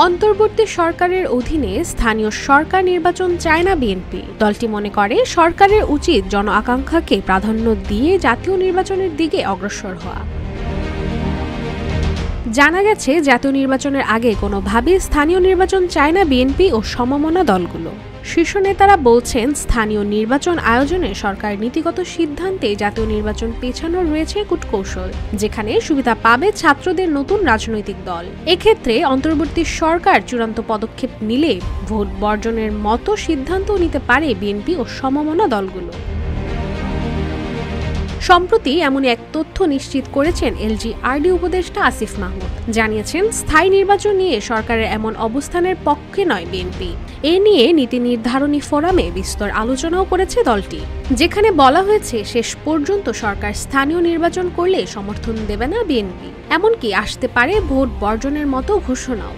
অন্তর্বর্তী সরকারের অধীনে স্থানীয় সরকার নির্বাচন চায় না বিএনপি। দলটি মনে করে সরকারের উচিত জন আকাঙ্ক্ষাকে প্রাধান্য দিয়ে জাতীয় নির্বাচনের দিকে অগ্রসর হওয়া। জানা গেছে, জাতীয় নির্বাচনের আগে কোনোভাবেই স্থানীয় নির্বাচন চায় না বিএনপি ও সমমনা দলগুলো। শীর্ষ নেতারা বলছেন, স্থানীয় নির্বাচন আয়োজনে সরকার নীতিগত সিদ্ধান্তে জাতীয় নির্বাচন পেছানোর রয়েছে কূটকৌশল, যেখানে সুবিধা পাবে ছাত্রদের নতুন রাজনৈতিক দল। এক্ষেত্রে অন্তর্বর্তী সরকার চূড়ান্ত পদক্ষেপ নিলে ভোট বর্জনের মতো সিদ্ধান্তও নিতে পারে বিএনপি ও সমমনা দলগুলো। সম্প্রতি এমনই এক তথ্য নিশ্চিত করেছেন এলজিআরডি উপদেষ্টা আসিফ মাহমুদ। জানিয়েছেন, স্থায়ী নির্বাচন নিয়ে সরকারের এমন অবস্থানের পক্ষে নয় বিএনপি। এ নিয়ে নীতি নির্ধারণী ফোরামে বিস্তর আলোচনাও করেছে দলটি, যেখানে বলা হয়েছে শেষ পর্যন্ত সরকার স্থানীয় নির্বাচন করলে সমর্থন দেবে না বিএনপি, এমনকি আসতে পারে ভোট বর্জনের মতো ঘোষণাও।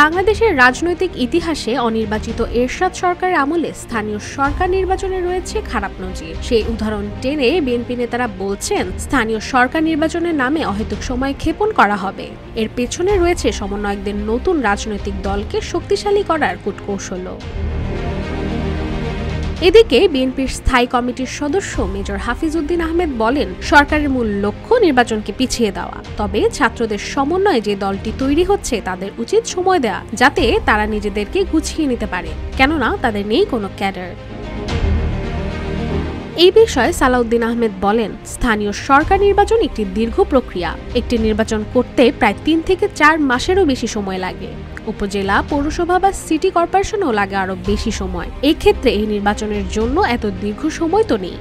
বাংলাদেশের রাজনৈতিক ইতিহাসে অনির্বাচিত এরশাদ সরকারের আমলে স্থানীয় সরকার নির্বাচনে রয়েছে খারাপ নজির। সেই উদাহরণ টেনে বিএনপি নেতারা বলছেন, স্থানীয় সরকার নির্বাচনের নামে অহেতুক সময় ক্ষেপণ করা হবে। এর পেছনে রয়েছে সমন্বয়কদের নতুন রাজনৈতিক দলকে শক্তিশালী করার কূটকৌশলও। এদিকে বিএনপির স্থায়ী কমিটির সদস্য মেজর হাফিজ উদ্দিন আহমেদ বলেন, সরকারের মূল লক্ষ্য নির্বাচনকে পিছিয়ে দেওয়া। তবে ছাত্রদের সমন্বয়ে যে দলটি তৈরি হচ্ছে তাদের উচিত সময় দেওয়া, যাতে তারা নিজেদেরকে গুছিয়ে নিতে পারে, কেননা তাদের নেই কোনো ক্যাডার। এই বিষয়ে সালাউদ্দিন আহমেদ বলেন, স্থানীয় সরকার নির্বাচন একটি দীর্ঘ প্রক্রিয়া। একটি নির্বাচন করতে প্রায় 3 থেকে 4 মাসেরও বেশি সময় লাগে। উপজেলা, পৌরসভা বা সিটি কর্পোরেশনও লাগে আরো বেশি সময়। এই ক্ষেত্রে এই নির্বাচনের জন্য এত দীর্ঘ সময় তো নেই।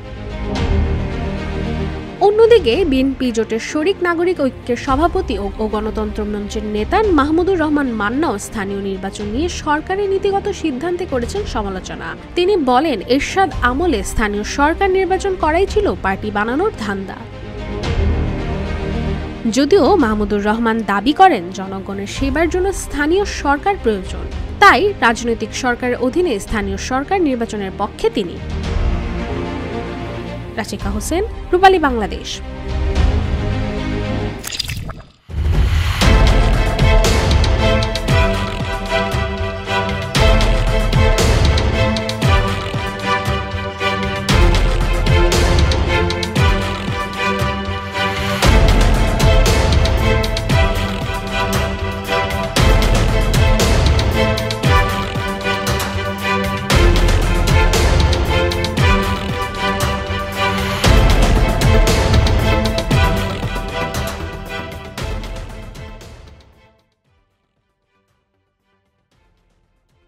অন্যদিকে বিএনপি জোটের শরিক নাগরিক ঐক্যের সভাপতি ও গণতন্ত্র মঞ্চের নেতা মাহমুদুর রহমান মান্নাও স্থানীয় নির্বাচন নিয়ে সরকারের নীতিগত সিদ্ধান্তে করেছেন সমালোচনা। তিনি বলেন, এরশাদ আমলে স্থানীয় সরকার নির্বাচন করাই ছিল পার্টি বানানোর ধান্দা। যদিও মাহমুদুর রহমান দাবি করেন, জনগণের সেবার জন্য স্থানীয় সরকার প্রয়োজন, তাই রাজনৈতিক সরকারের অধীনে স্থানীয় সরকার নির্বাচনের পক্ষে তিনি। রাশিকা হোসেন, রূপালী বাংলাদেশ।